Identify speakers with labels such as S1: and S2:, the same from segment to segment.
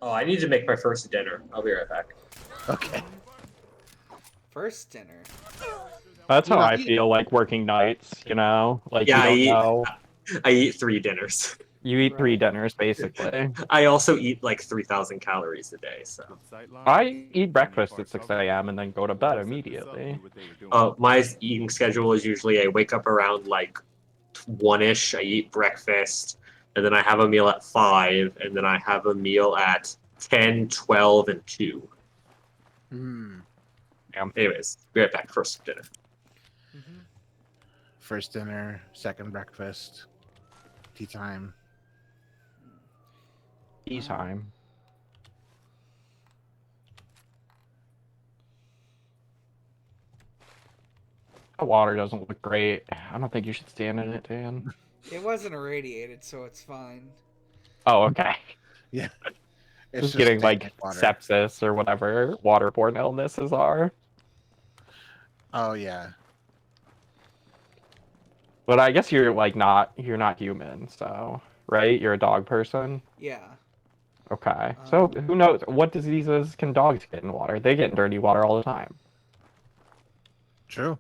S1: Oh, I need to make my first dinner. I'll be right back.
S2: Okay.
S3: First dinner.
S4: That's
S2: You
S4: how
S2: know,
S4: I feel like working nights, you know? Like
S1: Yeah,
S4: you don't know.
S1: I eat 3 dinners.
S4: You eat three
S3: Right.
S4: dinners basically.
S1: I also eat like 3,000 calories a day. So,
S4: I eat breakfast at 6 a.m. and then go to bed immediately.
S1: my eating schedule is usually I wake up around like 1ish. I eat breakfast, and then I have a meal at 5, and then I have a meal at 10, 12, and 2.
S2: Hmm.
S1: Anyways, be right back. First dinner.
S3: Mm-hmm.
S2: First dinner, second breakfast, tea time.
S4: Tea time. The water doesn't look great. I don't think you should stand in it, Dan.
S3: It wasn't irradiated, so it's fine.
S4: Oh, okay.
S2: Yeah. It's
S4: Just getting like
S2: standard water.
S4: sepsis or whatever waterborne illnesses are.
S2: Oh yeah.
S4: But I guess you're not human, so right? You're a dog person.
S3: Yeah.
S4: Okay. So who knows what diseases can dogs get in water? They get in dirty water all the time.
S2: True.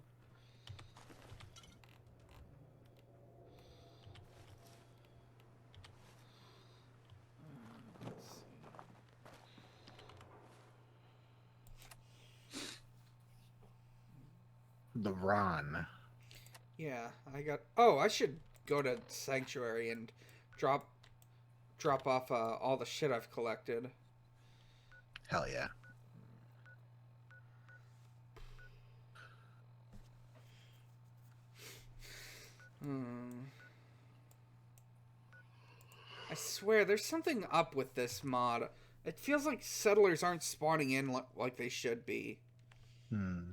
S2: The Ron.
S3: Yeah, I got. Oh, I should go to Sanctuary and drop off all the shit I've collected.
S2: Hell yeah.
S3: I swear, there's something up with this mod. It feels like settlers aren't spawning in like they should be.
S2: Hmm.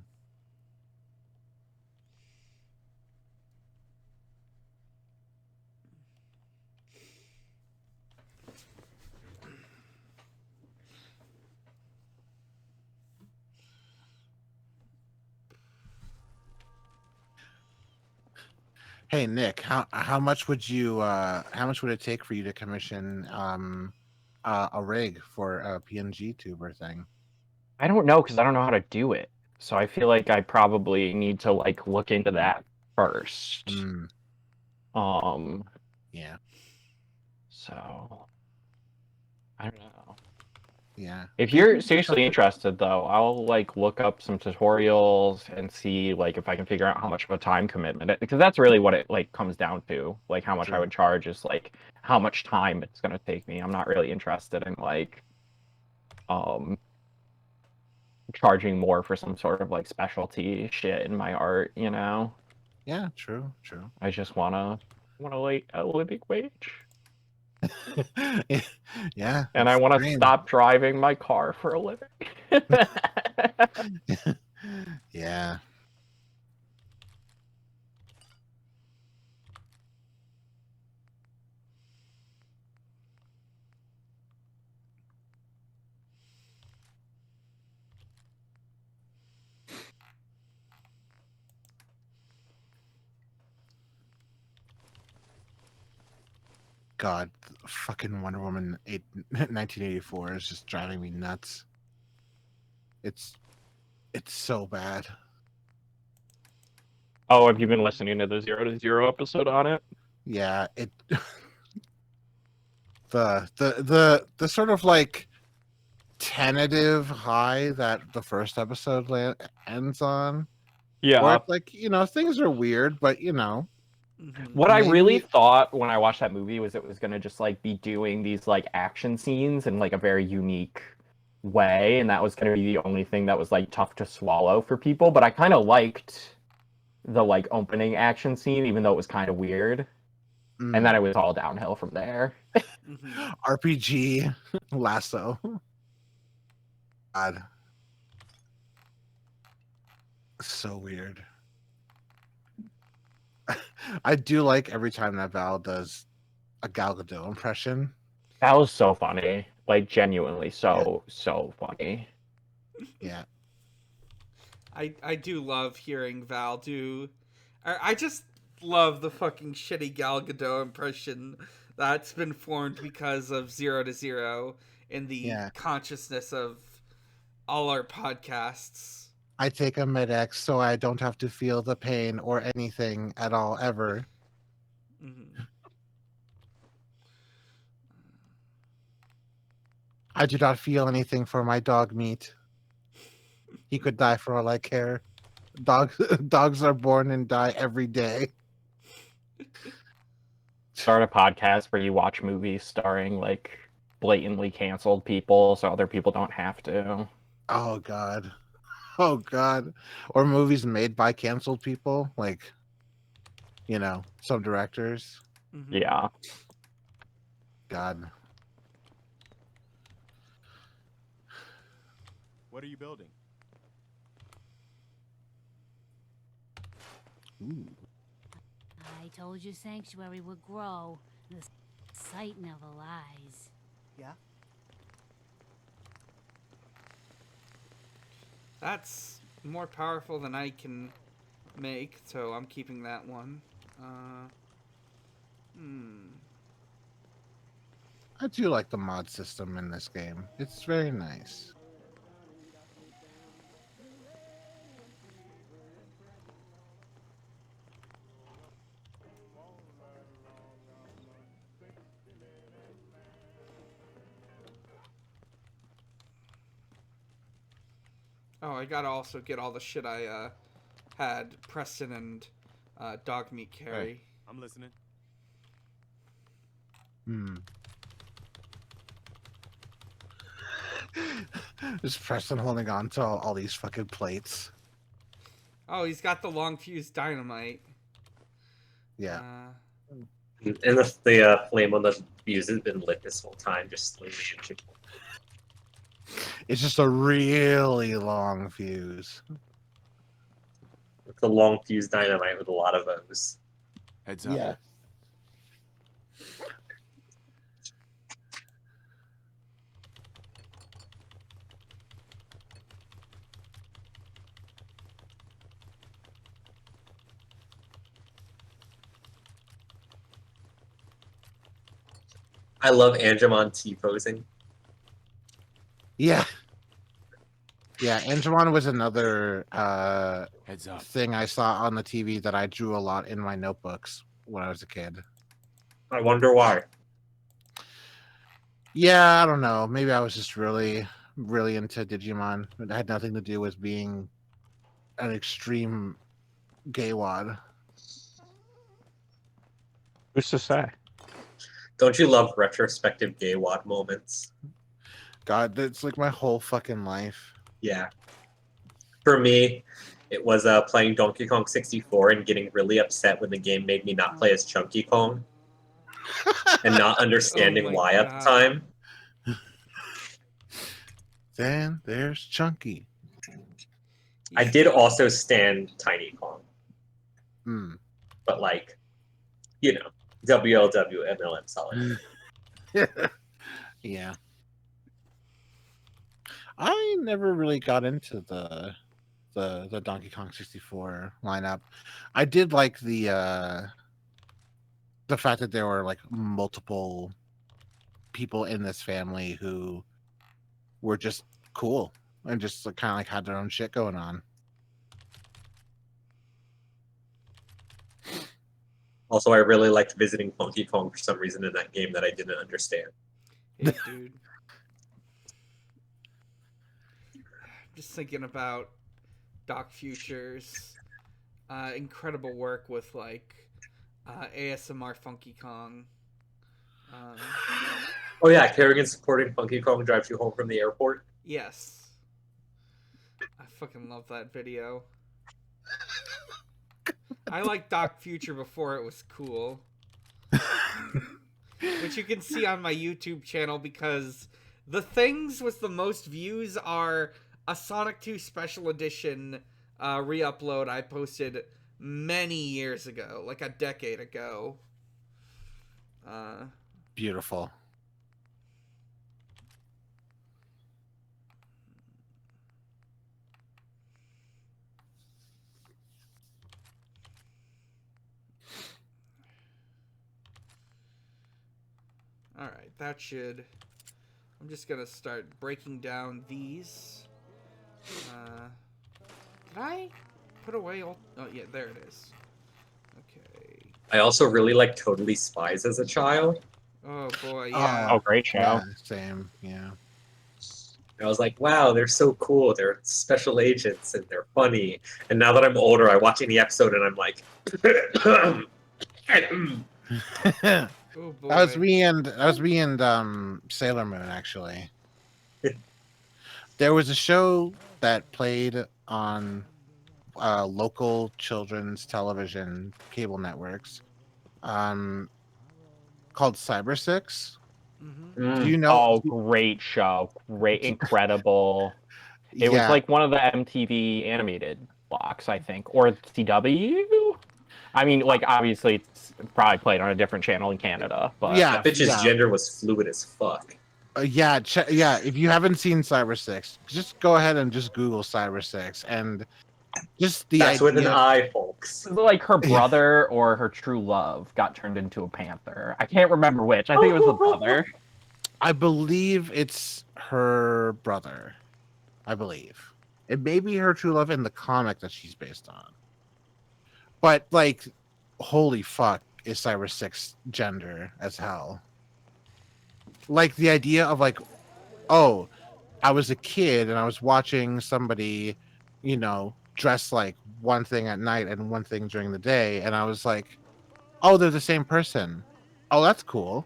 S2: Hey Nick, how much would it take for you to commission a rig for a PNGtuber thing?
S4: I don't know because I don't know how to do it. So I feel like I probably need to like look into that first.
S2: Mm,
S4: Um,
S2: yeah.
S4: so I don't know.
S2: Yeah.
S4: If you're seriously interested though, I'll like look up some tutorials and see like if I can figure out how much of a time commitment because that's really what it like comes down to. Like how much I
S2: True.
S4: would charge is like how much time it's gonna take me. I'm not really interested in like um charging more for some sort of like specialty shit in my art, you know?
S2: Yeah, true, true.
S4: I just wanna like a living wage.
S2: Yeah,
S4: And I
S2: it's
S4: want to
S2: dream.
S4: stop driving my car for a living.
S2: Yeah. God, fucking Wonder Woman 1984 is just driving me nuts. It's so bad.
S4: Oh, have you been listening to the 0 to 0 episode on it?
S2: Yeah, it the sort of like tentative high that the first episode ends on. Where
S4: Yeah.
S2: it's like, things are weird, but
S4: What I really
S2: maybe
S4: thought when I watched that movie was it was gonna just like be doing these like action scenes in like a very unique way, and that was gonna be the only thing that was like tough to swallow for people. But I kind of liked the like opening action scene, even though it was kind of weird, and then it was all downhill from there.
S2: RPG lasso. God. So weird. I do like every time that Val does a Gal Gadot impression.
S4: That was so funny, like genuinely so funny.
S2: Yeah.
S3: I do love hearing Val do. I just love the fucking shitty Gal Gadot impression that's been formed because of 0 to 0. in the
S2: Yeah.
S3: consciousness of all our podcasts.
S2: I take a Med-X so I don't have to feel the pain or anything at all ever.
S3: Mhm.
S2: I do not feel anything for my dog meat. He could die for all I care. Dogs are born and die every day.
S4: Start a podcast where you watch movies starring like blatantly canceled people so other people don't have to.
S2: Oh God. Oh God. Or movies made by canceled people, like, you know, some directors.
S3: Mhm.
S4: Yeah.
S2: God.
S5: What are you building?
S2: Ooh.
S6: I told you Sanctuary would grow. The sight never lies.
S5: Yeah.
S3: That's more powerful than I can make, so I'm keeping that one.
S2: I do like the mod system in this game. It's very nice.
S3: Oh, I gotta also get all the shit I had Preston and dog meat carry.
S5: I'm listening.
S2: Hmm. Just Preston holding on to all these fucking plates.
S3: Oh, he's got the long fuse dynamite.
S2: Yeah.
S1: And the flame on the fuse has been lit this whole time, just slowly inching.
S2: It's just a really long fuse.
S1: It's a long fuse dynamite with a lot of O's.
S5: Heads up.
S2: Yeah.
S1: I love Angemon T-posing.
S2: Yeah. Yeah, Angemon was another
S5: Heads up.
S2: thing I saw on the TV that I drew a lot in my notebooks when I was a kid.
S1: I wonder why.
S2: Yeah, I don't know. Maybe I was just really, really into Digimon. It had nothing to do with being an extreme gay wad.
S4: Who's to say?
S1: Don't you love retrospective gay wad moments?
S2: God, that's like my whole fucking life.
S1: Yeah. For me, it was playing Donkey Kong 64 and getting really upset when the game made me not play as Chunky Kong and not understanding
S3: Oh my
S1: why at the
S3: God.
S1: time.
S2: Then there's Chunky.
S1: I did also stand Tiny Kong,
S2: Hmm.
S1: but like, you know, WLW MLM solid.
S2: Yeah. I never really got into the Donkey Kong 64 lineup. I did like the fact that there were like multiple people in this family who were just cool and just kind of like had their own shit going on.
S1: Also, I really liked visiting Funky Kong for some reason in that game that I didn't understand.
S3: Hey, dude. Just thinking about Doc Future's incredible work with like ASMR Funky Kong.
S1: Oh yeah, Kerrigan supporting Funky Kong drives you home from the airport.
S3: Yes. I fucking love that video. I liked Doc Future before it was cool. Which you can see on my YouTube channel because the things with the most views are a Sonic 2 Special Edition re-upload I posted many years ago, like a decade ago.
S2: Beautiful.
S3: Alright, that should I'm just gonna start breaking down these. Did I put away all? Oh yeah, there it is. Okay.
S1: I also really liked Totally Spies as a child.
S3: Oh boy, yeah.
S4: Oh, great show.
S2: Yeah, same. Yeah.
S1: I was like, wow, they're so cool. They're special agents and they're funny. And now that I'm older, I watch any episode and I'm like,
S3: Oh boy.
S2: That was me and Sailor Moon actually. There was a show that played on local children's television cable networks called Cyber Six.
S3: Mm-hmm.
S2: Do you know?
S4: Oh, great show. Great, incredible. It was
S2: Yeah,
S4: like one of the MTV animated blocks, I think, or CW. I mean, like obviously it's probably played on a different channel in Canada, but
S2: yeah,
S1: that bitch's
S2: yeah.
S1: gender was fluid as fuck.
S2: Yeah, yeah. If you haven't seen Cyber Six, just go ahead and just Google Cyber Six, and just the
S1: That's with an
S2: idea.
S1: I, folks.
S4: like her brother or her true love got turned into a panther. I can't remember which. I think it was the brother.
S2: I believe it's her brother. I believe it may be her true love in the comic that she's based on. But like, holy fuck, is Cyber Six gender as hell? Like the idea of like, oh, I was a kid and I was watching somebody, dress like one thing at night and one thing during the day, and I was like, oh, they're the same person. Oh, that's cool.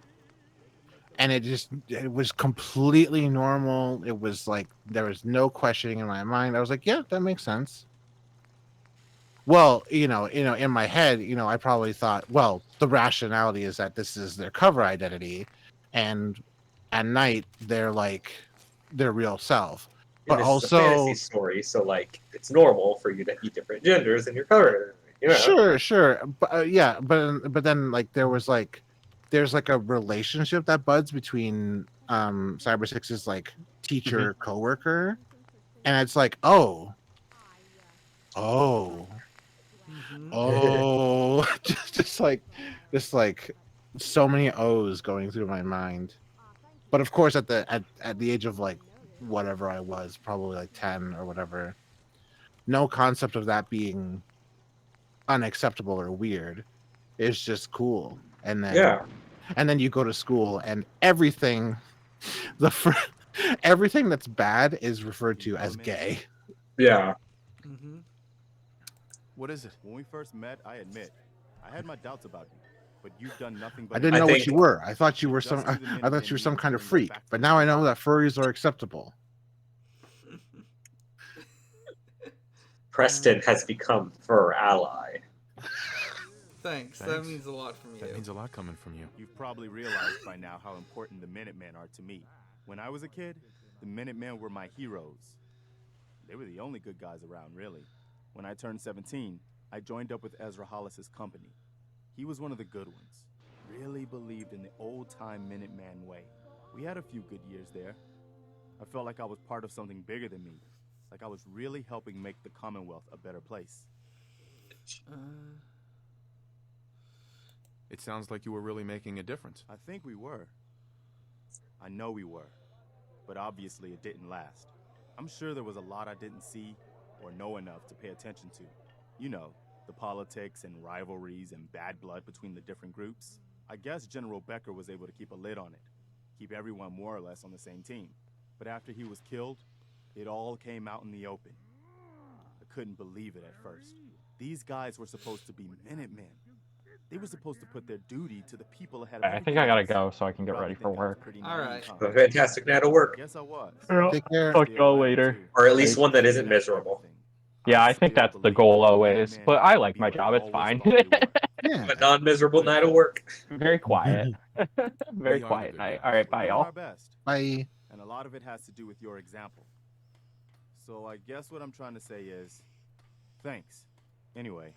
S2: And it was completely normal. It was like there was no questioning in my mind. I was like, yeah, that makes sense. Well, in my head, I probably thought, well, the rationality is that this is their cover identity, and at night they're like their real self.
S1: And
S2: But
S1: this is a fantasy
S2: also,
S1: story, so like it's normal for you to be different genders in your cover. You know?
S2: sure, but yeah, but then like there's like a relationship that buds between Cyber Six's like teacher coworker, and it's like, oh,
S3: Mm-hmm.
S2: just like so many O's going through my mind. But of course, at the age of like whatever I was, probably like 10 or whatever, no concept of that being unacceptable or weird. It's just cool. And then
S1: Yeah.
S2: you go to school and everything everything that's bad is referred to as gay.
S1: Yeah.
S3: Mm-hmm.
S5: What is it? When we first met, I admit, I had my doubts about you, but you've done nothing but.
S2: I didn't
S1: I
S2: know what
S1: think-
S2: you were. I thought you were some kind of freak. But now I know that furries are acceptable.
S1: Preston has become fur ally.
S3: Thanks. That
S5: Thanks.
S3: means a lot from you.
S5: That means a lot coming from you. You've probably realized by now how important the Minutemen are to me. When I was a kid, the Minutemen were my heroes. They were the only good guys around, really. When I turned 17, I joined up with Ezra Hollis's company. He was one of the good ones. Really believed in the old-time Minuteman way. We had a few good years there. I felt like I was part of something bigger than me. Like I was really helping make the Commonwealth a better place.
S7: It sounds like you were really making a difference.
S5: I think we were. I know we were. But obviously it didn't last. I'm sure there was a lot I didn't see or know enough to pay attention to. You know, the politics and rivalries and bad blood between the different groups. I guess General Becker was able to keep a lid on it. Keep everyone more or less on the same team. But after he was killed, it all came out in the open. I couldn't believe it at first. These guys were supposed to be Minutemen. They were supposed to put their duty to the people ahead of
S4: I think I gotta go so I can get ready for work.
S3: All right.
S1: A fantastic night of work.
S5: Yes, I was.
S2: Take care.
S4: Talk to y'all later.
S1: Or at least one that isn't miserable.
S4: Yeah, I think that's the goal always. But I like my job. It's fine.
S2: Yeah.
S1: A non-miserable night of work.
S4: Very quiet. Very
S7: We are
S4: quiet
S7: the good
S4: night.
S7: guys.
S4: All right, bye,
S5: We're doing
S4: y'all.
S5: our best.
S2: Bye.
S5: And a lot of it has to do with your example. So I guess what I'm trying to say is, thanks. Anyway,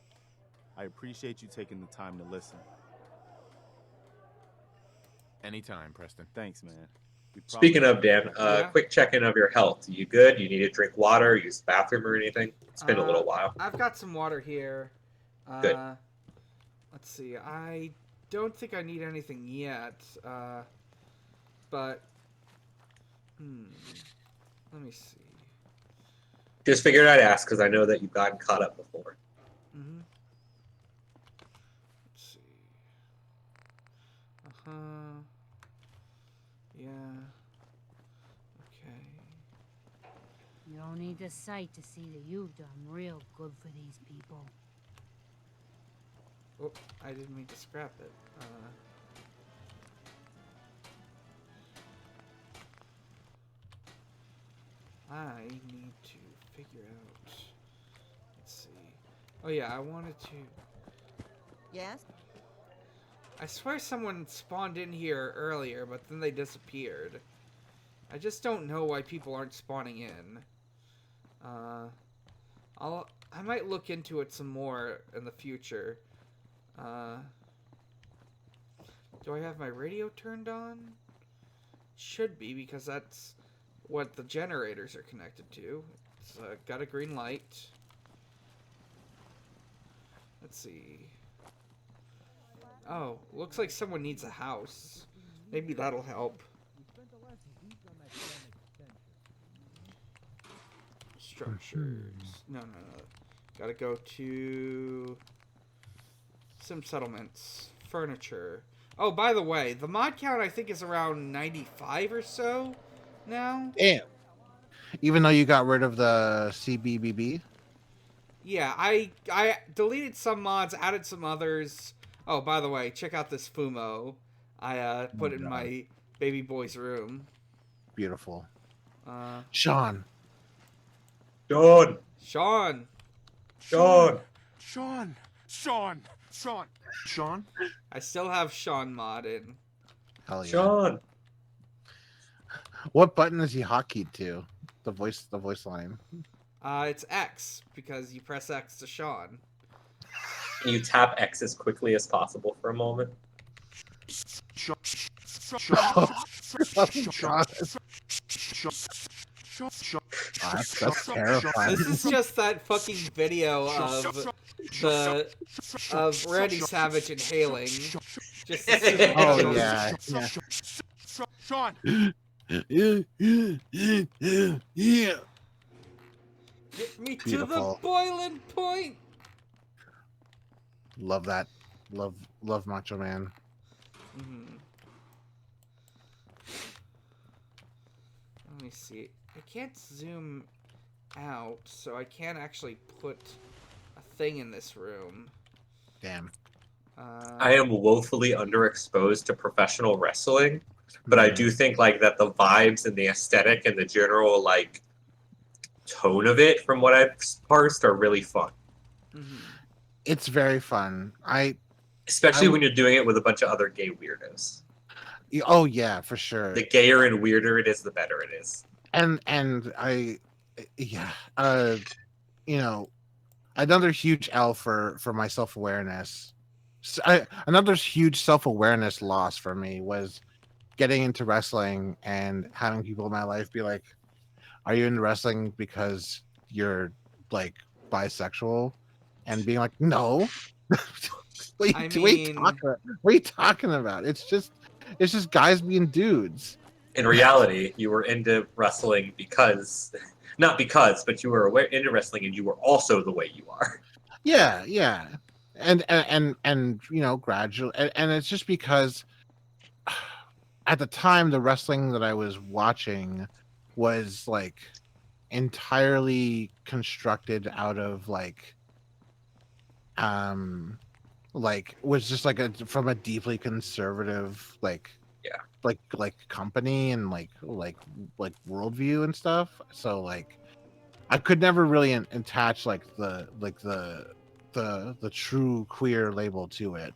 S5: I appreciate you taking the time to listen.
S7: Anytime, Preston.
S5: Thanks, man. We
S1: Speaking
S5: probably-
S1: of, Dan,
S3: Yeah?
S1: quick check-in of your health. You good? You need to drink water, use the bathroom or anything? It's been a little while.
S3: I've got some water here.
S1: Good.
S3: Let's see. I don't think I need anything yet. But Let me see.
S1: Just figured I'd ask because I know that you've gotten caught up before.
S3: Let's see. Yeah. Okay.
S6: You don't need the sight to see that you've done real good for these people.
S3: Oh, I didn't mean to scrap it. I need to figure out. Let's see. Oh yeah, I wanted to.
S8: Yes?
S3: I swear someone spawned in here earlier, but then they disappeared. I just don't know why people aren't spawning in. I might look into it some more in the future. Do I have my radio turned on? Should be, because that's what the generators are connected to. It's got a green light. Let's see. Oh, looks like someone needs a house. Maybe that'll help. Structures. No. Gotta go to some settlements. Furniture. Oh, by the way, the mod count I think is around 95 or so now.
S2: Damn. Even though you got rid of the CBBB?
S3: Yeah, I deleted some mods, added some others. Oh, by the way, check out this Fumo I put in my baby boy's room.
S2: Beautiful.
S1: Shaun.
S3: Shaun. I still have Shaun mod in.
S2: Hell yeah.
S1: Shaun.
S2: What button is he hotkeyed to? The voice line.
S3: It's X, because you press X to Shaun.
S1: Can you tap X as quickly as possible for a moment?
S2: That's terrifying.
S3: This is just that fucking video of Randy Savage inhaling. Just to see the
S2: Oh
S3: visuals.
S2: Yeah.
S3: Get me
S2: Beautiful.
S3: to the boiling point.
S2: Love that. Love Macho Man.
S3: Let me see. I can't zoom out, so I can't actually put a thing in this room.
S2: Damn.
S1: I am woefully underexposed to professional wrestling, but I do think like that the vibes and the aesthetic and the general like tone of it, from what I've parsed, are really fun.
S2: It's very fun.
S1: Especially when you're doing it with a bunch of other gay weirdos.
S2: Oh yeah, for sure.
S1: The gayer and weirder it is, the better it is.
S2: And another huge L for my self-awareness. Another huge self-awareness loss for me was getting into wrestling and having people in my life be like, "Are you into wrestling because you're like bisexual?" And being like, "No." What are you talking about? It's just guys being dudes.
S1: In reality, you were into wrestling because, not because, but you were into wrestling and you were also the way you are.
S2: Yeah. And gradually, and it's just because at the time the wrestling that I was watching was like entirely constructed out of was just from a deeply conservative company and like worldview and stuff. So I could never really attach the true queer label to it.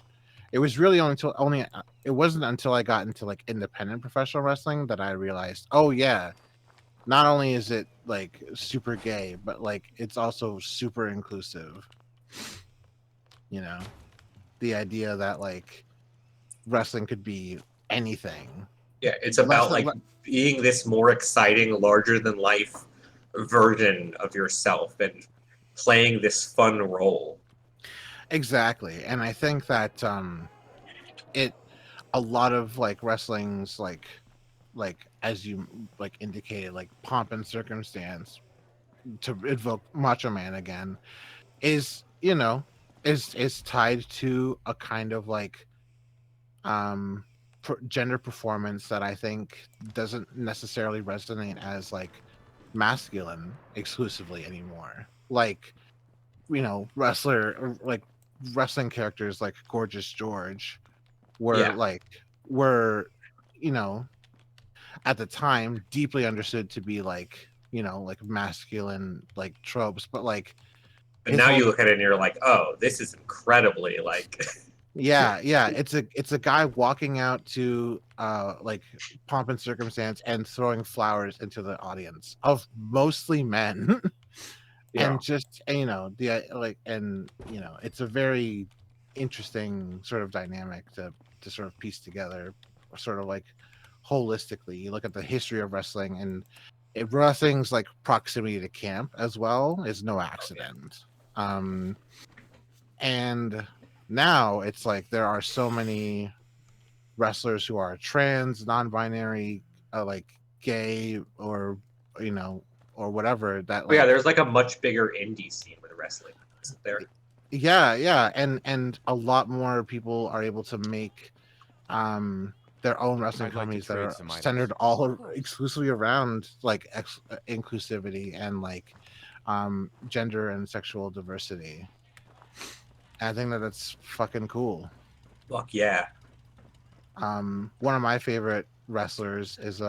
S2: It was really it wasn't until I got into independent professional wrestling that I realized, oh yeah, not only is it super gay, but it's also super inclusive. The idea that wrestling could be anything.
S1: Yeah, it's about being this more exciting, larger than life version of yourself and playing this fun role.
S2: Exactly. And I think that a lot of wrestling's like as you like indicated, like pomp and circumstance to invoke Macho Man again is, you know, is tied to a kind of like um gender performance that I think doesn't necessarily resonate as like masculine exclusively anymore. Like, you know, wrestling characters like Gorgeous George were
S1: Yeah.
S2: like you know, at the time deeply understood to be like, you know, like masculine like tropes, but like
S1: And
S2: his
S1: now
S2: whole
S1: you look at it and you're like, oh, this is incredibly like.
S2: yeah, it's a guy walking out to like pomp and circumstance and throwing flowers into the audience of mostly men.
S1: Yeah.
S2: And just, and, you know, the like, and you know, it's a very interesting sort of dynamic to sort of piece together, sort of like holistically. You look at the history of wrestling, and wrestling's like proximity to camp as well is no accident. And now it's like there are so many wrestlers who are trans, non-binary, like gay, or you know, or whatever that
S1: But yeah,
S2: like
S1: there's like a much bigger indie scene with wrestling, isn't there?
S2: yeah, and a lot more people are able to make their own wrestling
S7: I'd like to
S2: companies that
S7: trade
S2: are
S7: some items.
S2: centered all
S8: Of course.
S2: exclusively around like inclusivity and like gender and sexual diversity. And I think that that's fucking cool.
S1: Fuck yeah.
S2: One of my favorite wrestlers is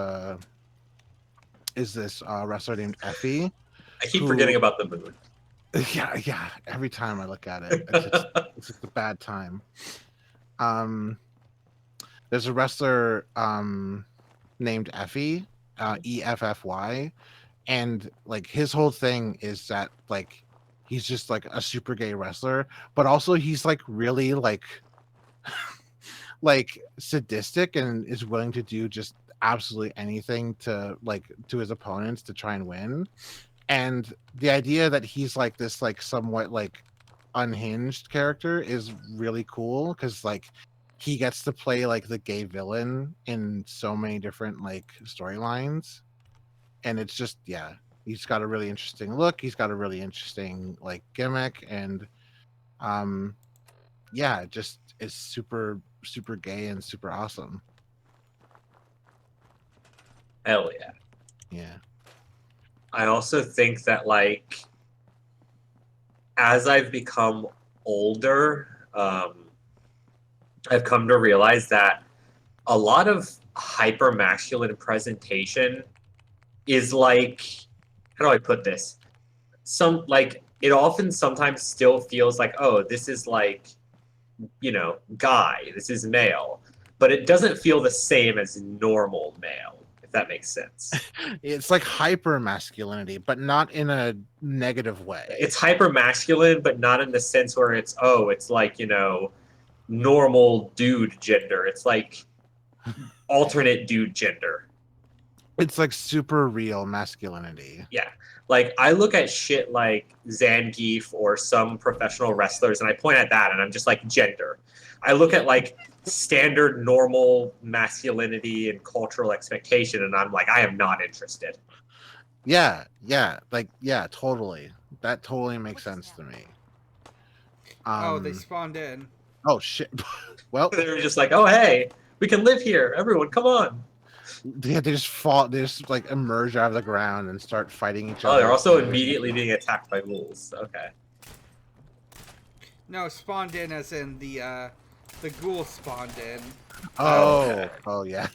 S2: this wrestler named Effie.
S1: I keep
S2: Who-
S1: forgetting about the moon.
S2: Yeah. Every time I look at it, it's just a bad time. There's a wrestler named Effie, EFFY, and like his whole thing is that like he's just like a super gay wrestler, but also he's like really like like sadistic and is willing to do just absolutely anything to like to his opponents to try and win. And the idea that he's like this like somewhat like unhinged character is really cool because like he gets to play like the gay villain in so many different like storylines. And it's just, yeah, he's got a really interesting look, he's got a really interesting like gimmick, and um yeah, it just is super gay and super awesome.
S1: Hell yeah.
S2: Yeah.
S1: I also think that like as I've become older, I've come to realize that a lot of hyper masculine presentation is like, how do I put this? Some like it often sometimes still feels like, oh, this is like, you know, guy, this is male, but it doesn't feel the same as normal male, if that makes sense.
S2: It's like hyper masculinity, but not in a negative way.
S1: It's hyper masculine, but not in the sense where it's, oh, it's like, you know, normal dude gender. It's like alternate dude gender.
S2: It's like super real masculinity.
S1: Yeah. Like I look at shit like Zangief or some professional wrestlers and I point at that and I'm just like gender. I look at like standard normal masculinity and cultural expectation and I'm like, I am not interested.
S2: Yeah, like yeah, totally. That totally makes sense to me.
S3: Oh, they spawned in.
S2: Oh shit. Well,
S1: They're just like, oh hey, we can live here. Everyone, come on.
S2: they just fall. They just like emerge out of the ground and start fighting each other.
S1: Oh, they're also immediately being attacked by wolves. Okay.
S3: No, spawned in as in the ghoul spawned in.
S2: Oh,
S1: Okay.
S2: oh yeah.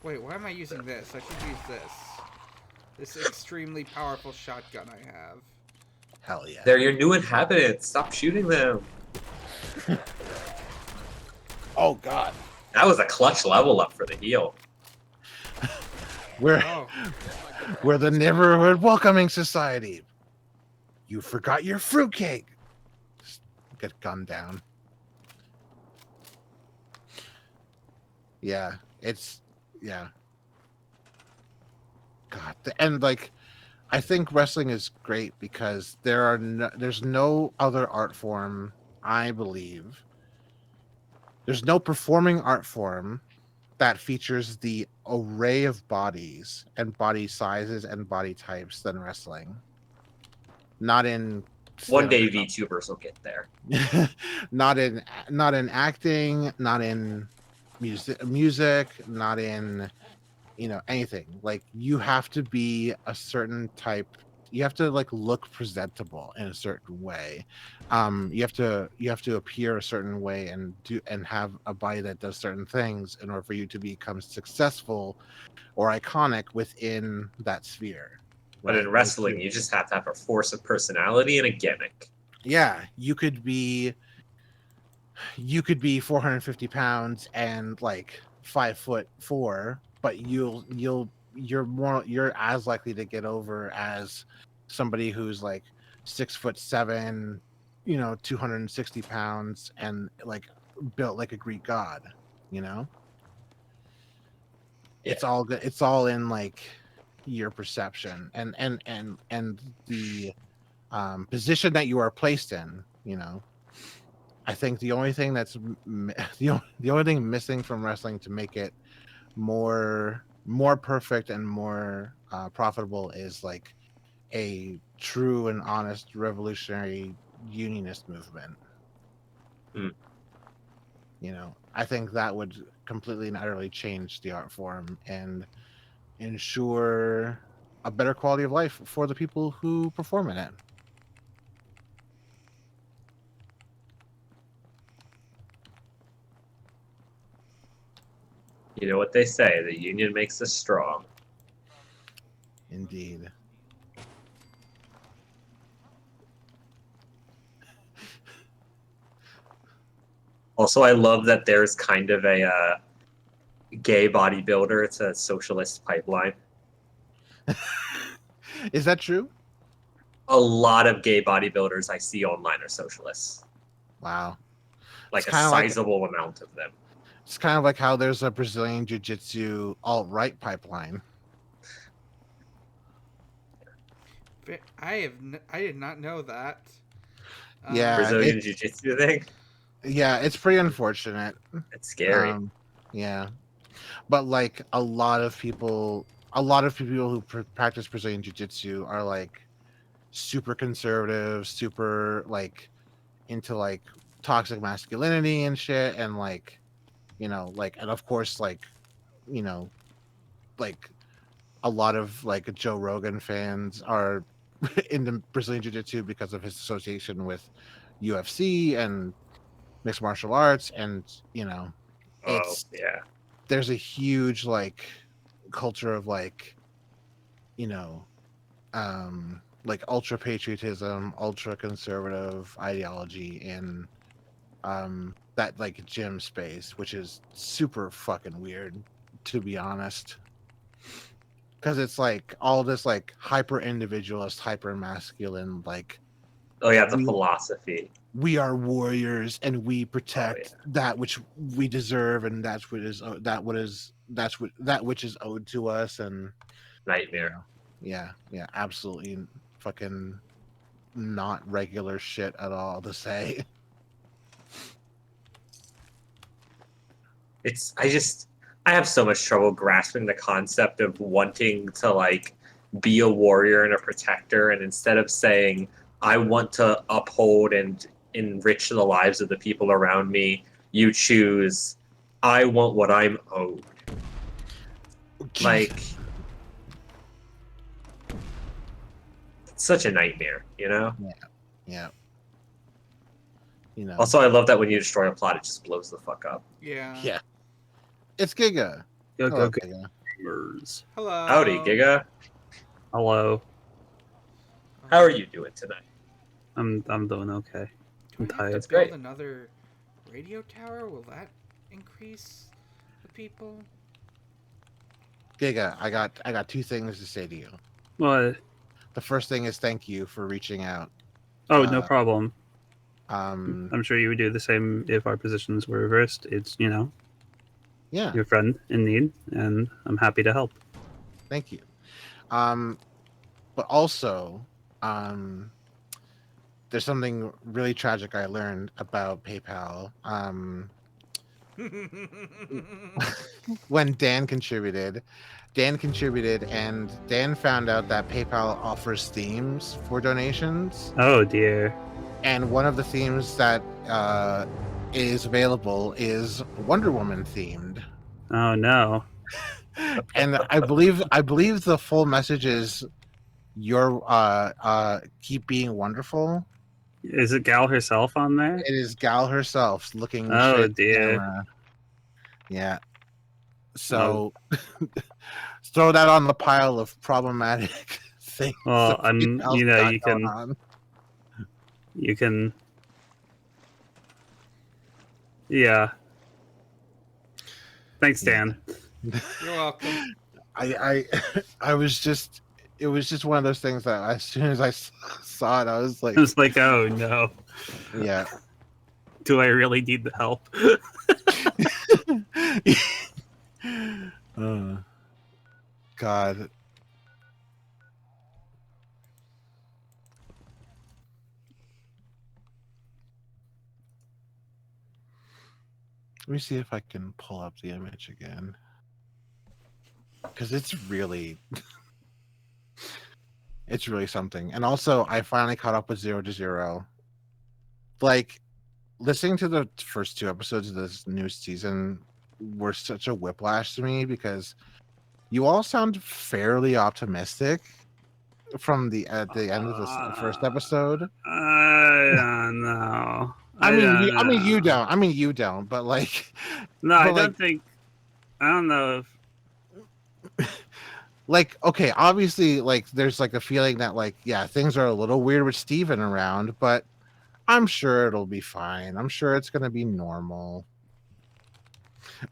S3: Wait, why am I using this? I should use this. This extremely powerful shotgun I have.
S2: Hell yeah.
S1: They're your new inhabitants. Stop shooting them.
S2: Oh god.
S1: That was a clutch level up for the heal.
S2: We're
S3: Oh,
S2: we're the neighborhood welcoming society. You forgot your fruitcake. Just get gunned down. Yeah, yeah. God, and like, I think wrestling is great because there's no other art form, I believe, There's no performing art form that features the array of bodies and body sizes and body types than wrestling. Not in
S1: One day
S2: stand-up
S1: VTubers will get there.
S2: not in acting, not in music, not in anything. Like you have to be a certain type. You have to like look presentable in a certain way. You have to appear a certain way and have a body that does certain things in order for you to become successful or iconic within that sphere.
S1: But in
S2: Right? Like
S1: wrestling, you just have to have a force of personality and a gimmick.
S2: yeah, you could be 450 pounds and like 5'4", but you're as likely to get over as somebody who's like 6'7", 260 pounds and like built like a Greek god. You know,
S1: Yeah.
S2: it's all good. It's all in like your perception and the position that you are placed in. I think the only thing the only thing missing from wrestling to make it more perfect and more profitable is like a true and honest revolutionary unionist movement.
S1: Hmm.
S2: I think that would completely and utterly change the art form and ensure a better quality of life for the people who perform in it.
S1: You know what they say, the union makes us strong.
S2: Indeed.
S1: Also, I love that there's kind of a gay bodybuilder. It's a socialist pipeline.
S2: Is that true?
S1: A lot of gay bodybuilders I see online are socialists.
S2: Wow.
S1: Like
S2: It's
S1: a
S2: kinda like
S1: sizable amount of them.
S2: It's kind of like how there's a Brazilian jiu-jitsu alt-right pipeline.
S3: I did not know that.
S2: Yeah,
S1: Brazilian Jiu-Jitsu thing.
S2: yeah, it's pretty unfortunate.
S1: It's scary.
S2: Yeah, but like a lot of people who practice Brazilian jiu-jitsu are like super conservative, super like into like toxic masculinity and shit, and like like, and of course like you know like a lot of like Joe Rogan fans are into Brazilian Jiu-Jitsu because of his association with UFC and mixed martial arts, and
S1: Oh,
S2: it's
S1: yeah.
S2: there's a huge like culture of you know like ultra patriotism, ultra conservative ideology in that like gym space, which is super fucking weird, to be honest. Because it's like all this like hyper individualist, hyper masculine, like
S1: Oh, yeah, the
S2: we
S1: philosophy.
S2: we are warriors and we
S1: Oh,
S2: protect
S1: yeah.
S2: that which we deserve, and that which is owed to us, and
S1: Nightmare.
S2: yeah, absolutely fucking not regular shit at all to say.
S1: I have so much trouble grasping the concept of wanting to like be a warrior and a protector, and instead of saying I want to uphold and enrich the lives of the people around me, you choose I want what I'm owed. Like, it's such a nightmare, you know?
S2: Yeah.
S1: Also, I love that when you destroy a plot, it just blows the fuck up.
S3: Yeah.
S2: It's Giga.
S9: Go
S2: Hello,
S9: go
S2: Giga.
S9: gamers.
S3: Hello.
S1: Howdy, Giga.
S9: Hello.
S1: How are you doing tonight?
S9: I'm doing okay. I'm
S3: Do I have
S9: tired.
S3: to
S1: That's
S3: build
S1: great.
S3: another radio tower? Will that increase the people?
S2: Giga, I got two things to say to you.
S9: What?
S2: The first thing is thank you for reaching out.
S9: Oh, no problem.
S2: Um,
S9: I'm sure you would do the same if our positions were reversed. It's,
S2: yeah,
S9: your friend in need, and I'm happy to help.
S2: thank you. But also, there's something really tragic I learned about PayPal. when Dan contributed, and Dan found out that PayPal offers themes for donations,
S9: Oh dear.
S2: and one of the themes that is available is Wonder Woman themed.
S9: Oh no.
S2: And I believe the full message is you're keep being wonderful.
S9: Is it Gal herself on there?
S2: It is Gal herself looking
S9: Oh,
S2: straight at the
S9: dear.
S2: camera. Yeah. So throw that on the pile of problematic things.
S9: Well,
S2: that females
S9: you know,
S2: got
S9: you
S2: going
S9: can
S2: on.
S9: you can yeah. Thanks, Dan.
S3: You're welcome.
S2: I was just, it was just one of those things that as soon as I saw it, I was like,
S9: I was like, oh no.
S2: yeah.
S9: Do I really need the help?
S2: God. Let me see if I can pull up the image again. Because it's really it's really something. And also I finally caught up with 0 to 0. Like, listening to the first 2 episodes of this new season were such a whiplash to me because you all sound fairly optimistic from the at the end of the first episode.
S9: I don't know.
S2: I mean, you
S9: know.
S2: don't. I mean, you don't. But like,
S9: No, I
S2: but,
S9: don't think. I don't know if.
S2: like, okay, obviously, like, there's like a feeling that, like, yeah, things are a little weird with Steven around, but I'm sure it'll be fine. I'm sure it's gonna be normal.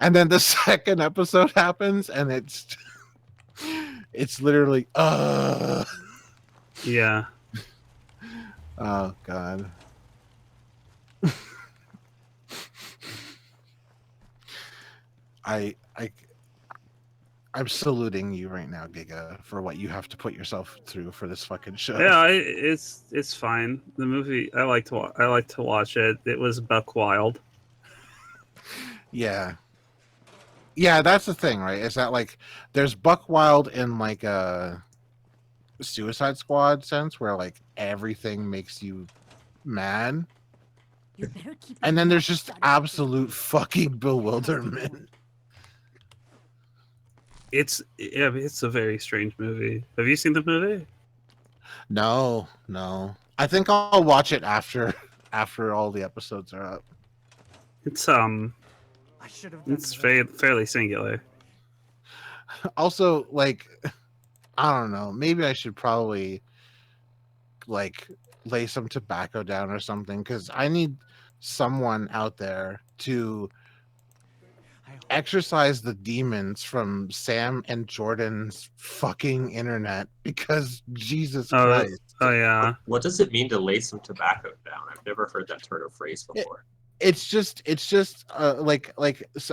S2: And then the second episode happens, and it's literally,
S9: Yeah.
S2: oh God. I'm saluting you right now, Giga, for what you have to put yourself through for this fucking show.
S9: Yeah, it's fine. The movie I like to watch it. It was buck wild.
S2: Yeah. Yeah, that's the thing, right? Is that like there's buck wild in like a Suicide Squad sense where like everything makes you mad.
S6: You better keep
S2: And
S6: your
S2: then there's
S6: mouth
S2: just
S6: shut.
S2: absolute fucking bewilderment.
S9: It's a very strange movie. Have you seen the movie?
S2: No. I think I'll watch it after all the episodes are up.
S9: It's
S5: I should have.
S9: it's fairly singular.
S2: Also, like, I don't know, maybe I should probably like lay some tobacco down or something, because I need someone out there to exorcise the demons from Sam and Jordan's fucking internet, because Jesus Christ.
S9: Oh yeah.
S1: What does it mean to lay some tobacco down? I've never heard that turn of phrase before.
S2: It's just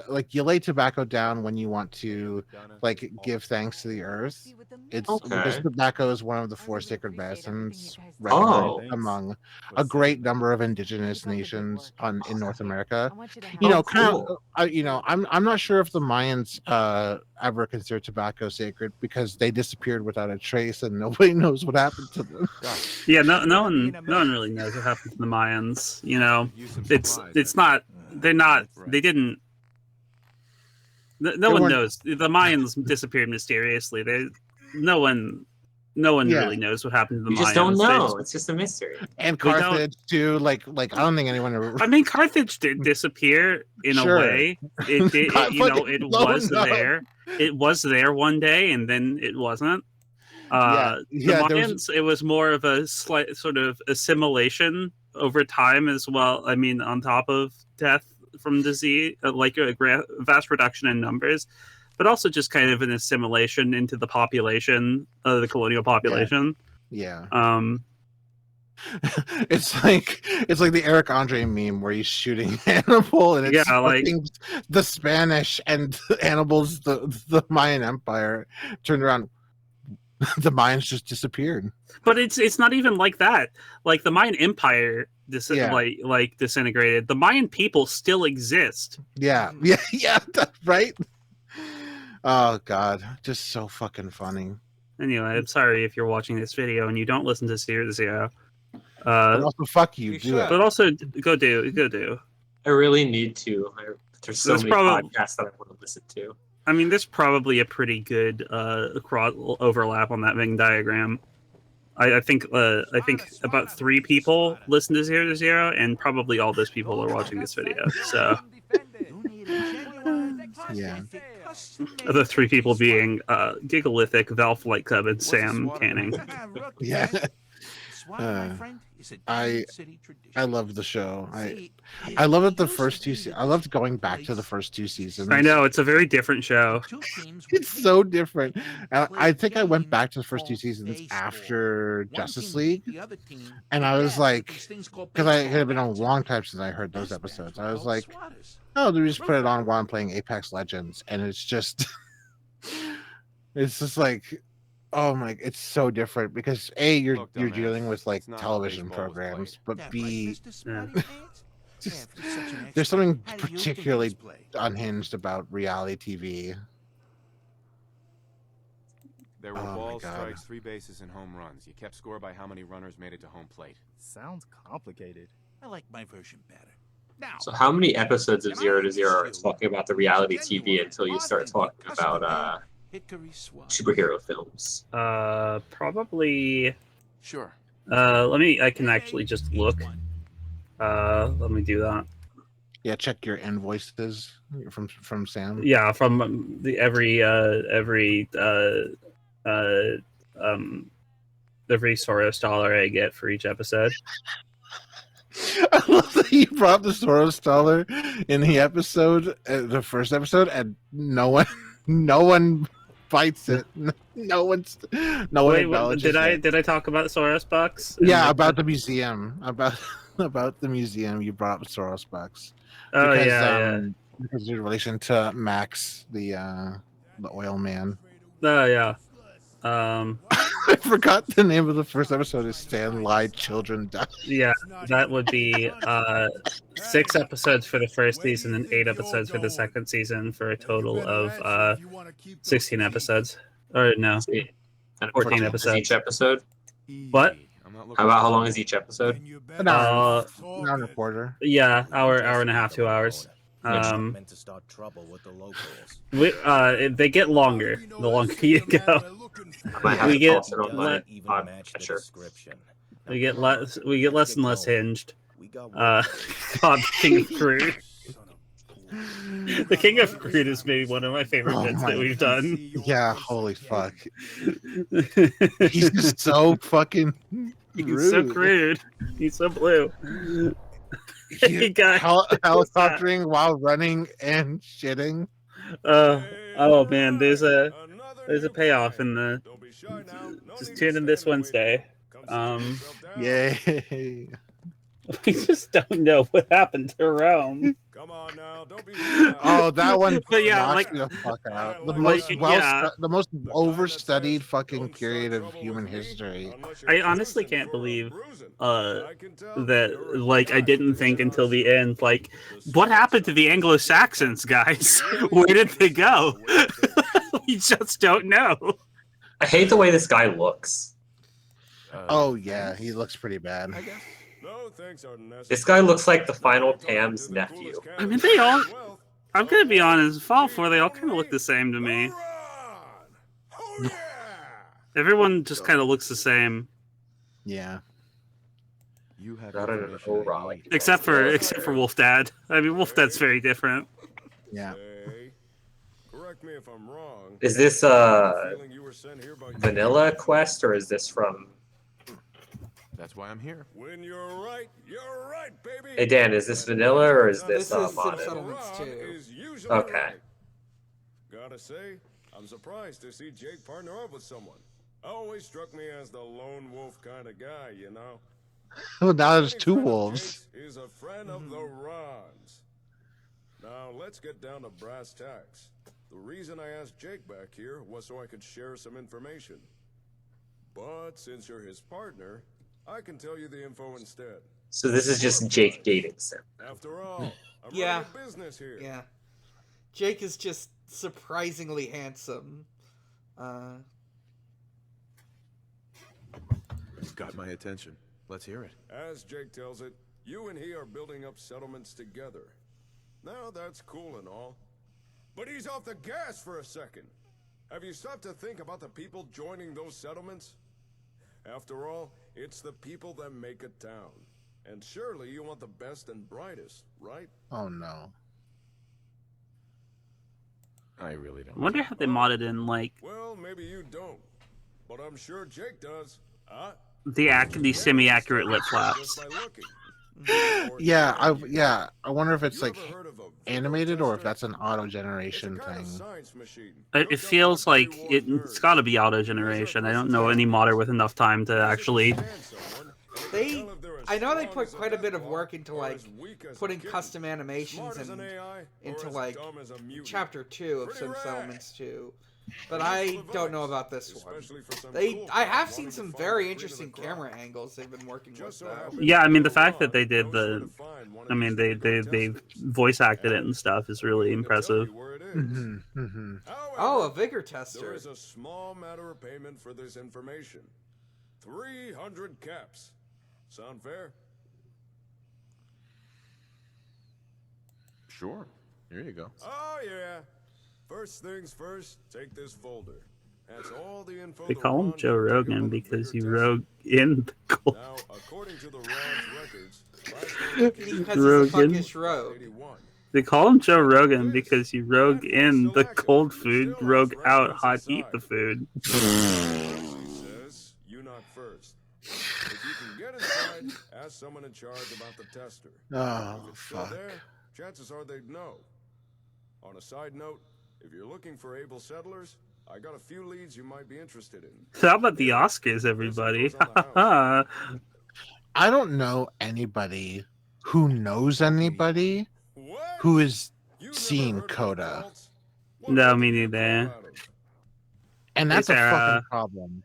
S2: like you lay tobacco down when you want to like give thanks to the earth. It's because
S1: Okay.
S2: tobacco is one of the 4 sacred medicines
S1: Oh.
S2: recognized among a great number of indigenous nations in North America.
S6: You
S2: know,
S1: cool.
S2: I'm not sure if the Mayans ever considered tobacco sacred, because they disappeared without a trace and nobody knows what happened to them.
S9: Yeah, no one really knows what happened to the Mayans. You know, it's not. They're not. They didn't. No one knows. The Mayans disappeared mysteriously. No one really knows what happened to the Mayans.
S1: You just don't know. It's just a mystery.
S2: And Carthage too. Like I don't think anyone ever.
S9: I mean, Carthage did disappear in a way. It did. It was there. It was there one day, and then it wasn't. The Mayans, it was more of a slight sort of assimilation over time as well. I mean, on top of death from disease, like a vast reduction in numbers, but also just kind of an assimilation into the population, the colonial population.
S2: Yeah.
S9: It's
S2: like the Eric Andre meme where he's shooting Hannibal, and it's
S9: like
S2: the Spanish and Hannibal's the Mayan Empire turned around. The Mayans just disappeared.
S9: But it's not even like that. Like the Mayan Empire like disintegrated. The Mayan people still exist.
S2: Yeah, right. Oh God, just so fucking funny.
S9: Anyway, I'm sorry if you're watching this video and you don't listen to Zero.
S2: But also, fuck you.
S3: You
S2: Do it.
S3: should.
S9: But also, go do.
S1: I really need to. There's so
S9: That's
S1: many podcasts that I want to listen to.
S9: I mean, there's probably a pretty good overlap on that Venn diagram. I think about 3 people listen to Zero, and probably all those people are watching this video. So,
S2: Yeah.
S9: the 3 people being Gigalithic, Valve Flight Club, and Sam Canning.
S2: Yeah. I love the show. I love it. The first 2 I loved going back to the first 2 seasons.
S9: I know it's a very different show.
S2: It's so different. I think I went back to the first 2 seasons after Justice League, and I was like, because it had been a long time since I heard those episodes. I was like, oh, they just put it on while I'm playing Apex Legends, and it's just, it's just like, oh my, it's so different because A, you're dealing with like television programs, but B, just, there's something particularly unhinged about reality TV.
S7: There were ball strikes, 3 bases, and home runs. You kept score by how many runners made it to home plate.
S5: Sounds complicated.
S10: I like my version better. Now,
S1: So how many episodes of Zero are talking about the reality TV until you start talking about superhero films?
S9: Probably.
S10: Sure.
S9: I can actually just look. Let me do that.
S2: Yeah, check your invoices from Sam.
S9: Yeah, from every Soros dollar I get for each episode.
S2: I love that you brought the Soros dollar in the episode, the first episode, and no one bites it. No one acknowledges it.
S9: Did I talk about Soros bucks?
S2: Yeah, about the museum. About the museum, you brought up Soros bucks.
S9: Oh,
S2: because,
S9: yeah.
S2: Because in relation to Max, the oil man.
S9: Oh, yeah.
S2: I forgot the name of the first episode is Stan Lied, Children Die.
S9: Yeah, that would be 6 episodes for the first season and 8 episodes for the second season for a total of 16 episodes. Or no, 14 episodes.
S1: Each episode?
S9: What?
S1: How long is each episode?
S2: An hour and a quarter.
S9: Yeah, hour and a half, 2 hours. They get longer the longer you go. We get less and less hinged. God, King of Crude. The King of Crude is maybe one of my favorite bits that we've done.
S2: Yeah, holy fuck. He's just so fucking
S9: He's so crude. He's so blue. He got
S2: helicoptering while running and shitting.
S9: Oh man, there's a payoff in the. Just tune in this Wednesday.
S2: Yay!
S9: We just don't know what happened to Rome.
S5: Come on now, don't be.
S2: Oh, that one.
S9: But yeah,
S2: knocked the fuck out. The most the most overstudied fucking period of human history.
S9: I honestly can't believe that. Like, I didn't think until the end. Like, what happened to the Anglo-Saxons, guys? Where did they go? We just don't know.
S1: I hate the way this guy looks.
S2: Oh yeah, he looks pretty bad.
S1: This guy looks like the Final Pam's nephew.
S9: I mean, they all. I'm gonna be honest. Fall 4, they all kind of look the same to me. Everyone just kind of looks the same.
S2: Yeah.
S9: Except for Wolf Dad. I mean, Wolf Dad's very different.
S2: Yeah.
S5: Correct me if I'm wrong.
S1: Is this vanilla quest or is this from?
S7: That's why I'm here.
S5: When you're right, baby.
S1: Hey Dan, is this vanilla or is this modded?
S3: Settlements too.
S1: Okay.
S5: Gotta say, I'm surprised to see Jake partner up with someone. Always struck me as the lone wolf kind of guy, you know.
S2: Well, now there's 2 wolves.
S5: Is a friend of the Rons. Now let's get down to brass tacks. The reason I asked Jake back here was so I could share some information.
S11: But since you're his partner, I can tell you the info instead.
S1: So this is just Jake dating Sim.
S11: After all, I'm
S3: Yeah.
S11: running a business here.
S3: Yeah. Jake is just surprisingly handsome.
S7: It's got my attention. Let's hear it.
S11: As Jake tells it, you and he are building up settlements together. Now that's cool and all, but he's off the gas for a second. Have you stopped to think about the people joining those settlements? After all, it's the people that make a town. And surely you want the best and brightest, right?
S2: Oh no.
S7: I really don't.
S9: I wonder how they modded in like
S11: Well, maybe you don't, but I'm sure Jake does. Huh?
S9: the semi-accurate lip flaps.
S11: Just by looking.
S2: Yeah, I wonder if it's like animated or if that's an auto generation thing.
S9: It feels like it's got to be auto generation. I don't know any modder with enough time to actually.
S3: I know they put quite a bit of work into like putting custom animations and into like chapter 2 of Sim Settlements 2. But I don't know about this one. I have seen some very interesting camera angles they've been working with though.
S9: Yeah, I mean the fact that they did they voice acted it and stuff is really impressive.
S3: Oh, a vigor tester.
S11: There is a small matter of payment for this information. 300 caps. Sound fair?
S7: Sure. Here you go.
S11: Oh yeah. First things first, take this folder. That's all the info.
S9: They call him Joe Rogan because he rogue in the cold.
S11: Now, according to the Ron's
S3: records, Rogan.
S9: They call him Joe Rogan because he rogue in the cold food, rogue out hot eat the food.
S11: Says you not first. If you can get inside, ask someone in charge about the tester.
S2: Oh,
S11: if it's still there, chances are they'd know. On a side note, if you're looking for able settlers, I got a few leads you might be interested in.
S9: How about the Oscars, everybody?
S2: I don't know anybody who knows anybody who has seen Coda.
S9: No, me neither.
S2: And that's
S9: Hey,
S2: a
S9: Sara.
S2: fucking problem.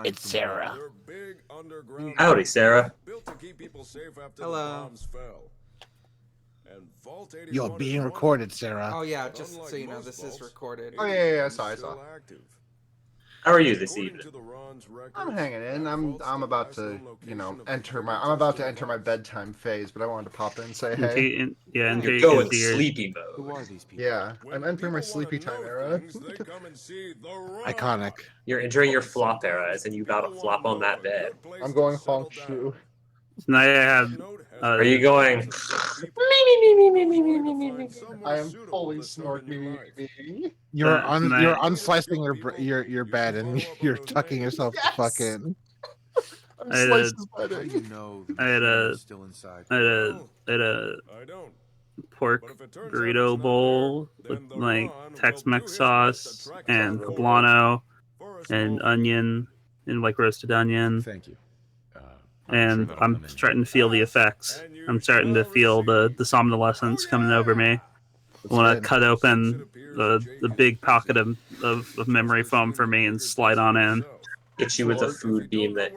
S2: It's Sara.
S1: Howdy, Sara.
S3: Hello.
S2: You're being recorded, Sara.
S3: Oh yeah, just so you know, this is recorded.
S12: Oh yeah, I saw.
S1: How are you this evening?
S12: I'm hanging in. I'm about to, enter my bedtime phase, but I wanted to pop in and say hey.
S1: You're going sleepy mode.
S7: Who are these people?
S12: Yeah, I'm entering my sleepy time era.
S2: Iconic.
S1: You're entering your flop era, as in you about to flop on that bed.
S12: I'm going honk shoe.
S9: Now I have.
S1: Are you going?
S12: I am fully snorking.
S2: You're unslicing your bed and you're tucking yourself the fuck in.
S9: I had a pork burrito bowl with like Tex-Mex sauce and poblano and onion and like roasted onion.
S7: Thank you.
S9: And I'm starting to feel the effects. I'm starting to feel the somnolence coming over me. I want to cut open the big pocket of memory foam for me and slide on in.
S1: Hit you with a food beam that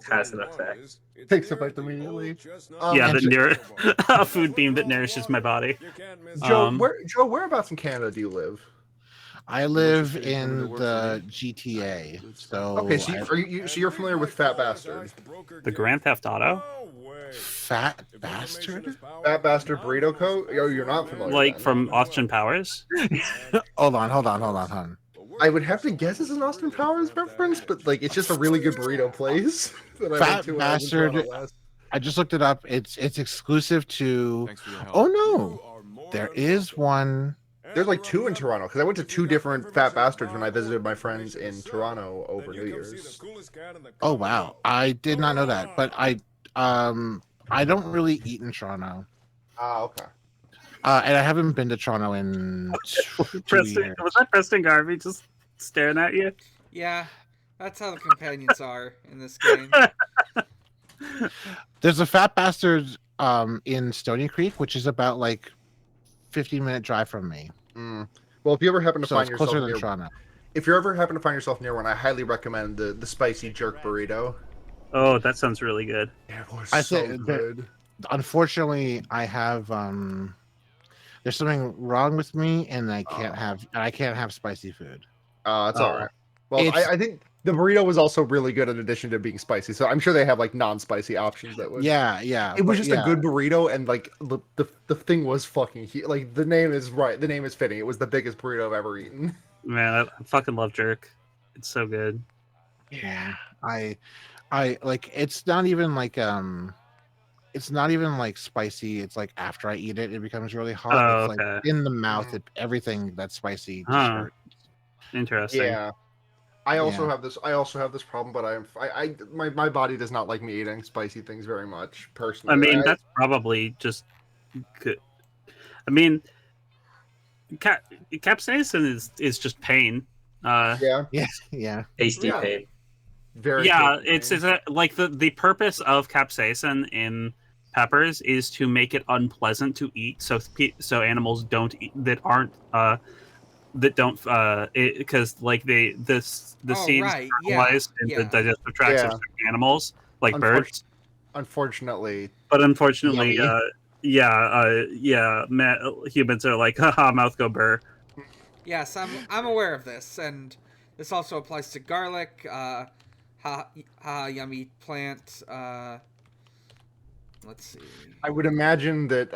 S1: has an effect.
S12: Takes effect immediately.
S9: A food beam that nourishes my body.
S12: Joe, whereabouts in Canada do you live?
S2: I live in the GTA. So
S12: okay, so you're familiar with Fat Bastard?
S9: The Grand Theft Auto?
S2: Fat Bastard?
S12: Fat Bastard Burrito Co? Oh, you're not familiar.
S9: Like from Austin Powers?
S2: Hold on.
S12: I would have to guess it's an Austin Powers reference, but like it's just a really good burrito place.
S2: Fat Bastard. I just looked it up. It's exclusive to. Oh no, there is one.
S12: There's like 2 in Toronto because I went to 2 different Fat Bastards when I visited my friends in Toronto over New Year's.
S2: Oh wow, I did not know that, but I don't really eat in Toronto.
S12: Okay.
S2: And I haven't been to Toronto in 2 years.
S9: Was that Preston Garvey just staring at you?
S3: Yeah, that's how the companions are in this game.
S2: There's a Fat Bastard in Stony Creek, which is about like 15-minute drive from me.
S12: Well, if you ever happen to
S2: so
S12: find
S2: it's closer
S12: yourself
S2: than Toronto.
S12: if you ever happen to find yourself near one, I highly recommend the spicy jerk burrito.
S9: Oh, that sounds really good.
S12: It was
S2: I
S12: so
S2: think
S12: good.
S2: Unfortunately, I have there's something wrong with me, and I can't have spicy food.
S12: That's all right. Well, I think the burrito was also really good in addition to being spicy. So I'm sure they have like non-spicy options that would.
S2: Yeah.
S12: It was just a good burrito, and like the thing was fucking like the name is right. The name is fitting. It was the biggest burrito I've ever eaten.
S9: Man, I fucking love jerk. It's so good.
S2: Yeah, I like. It's not even like spicy. It's like after I eat it, it becomes really hot.
S9: Oh,
S2: It's
S9: okay.
S2: like in the mouth, everything that's spicy just
S9: Huh.
S2: hurts.
S9: Interesting.
S12: Yeah. I also have this. I also have this problem, but my body does not like me eating spicy things very much. Personally,
S9: I mean, that's probably just good. I mean, capsaicin is just pain.
S12: Yeah.
S1: Tasty
S12: Yeah.
S1: pain.
S12: Very.
S9: Yeah,
S12: tasty
S9: it's
S12: pain.
S9: like the purpose of capsaicin in peppers is to make it unpleasant to eat, so animals don't eat that aren't because like the seeds fertilize into digestive tracts of certain animals like birds.
S12: Unfortunately,
S9: but unfortunately,
S2: Yummy.
S9: humans are like, haha, mouth go burr.
S3: Yes, I'm aware of this, and this also applies to garlic. Yummy plant. Let's see.
S12: I would imagine that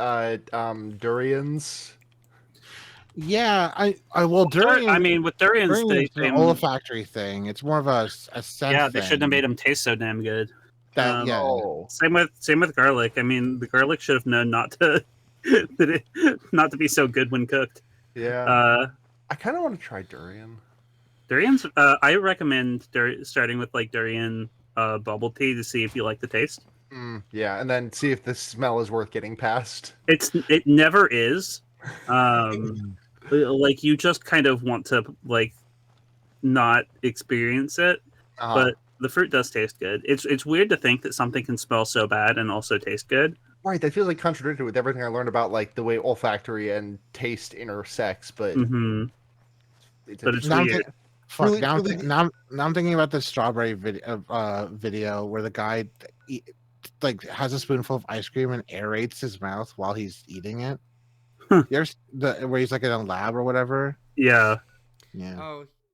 S12: durians.
S2: Yeah, durian.
S9: I mean, with durians,
S2: it's an olfactory thing. It's more of a scent.
S9: Yeah, they
S2: thing.
S9: shouldn't have made them taste so damn good.
S2: Yeah.
S9: Same with garlic. I mean, the garlic should have known not to be so good when cooked.
S12: Yeah. I kind of want to try durian.
S9: Durians. I recommend starting with like durian bubble tea to see if you like the taste.
S12: Yeah, and then see if the smell is worth getting past.
S9: It never is. Like you just kind of want to like not experience it, but the fruit does taste good. It's weird to think that something can smell so bad and also taste good.
S12: Right, that feels like contradictory with everything I learned about like the way olfactory and taste intersects, but
S9: but it's weird.
S2: Now I'm thinking about the strawberry video where the guy has a spoonful of ice cream and aerates his mouth while he's eating it. There's where he's like in a lab or whatever.
S9: Yeah.
S2: Yeah.
S3: Oh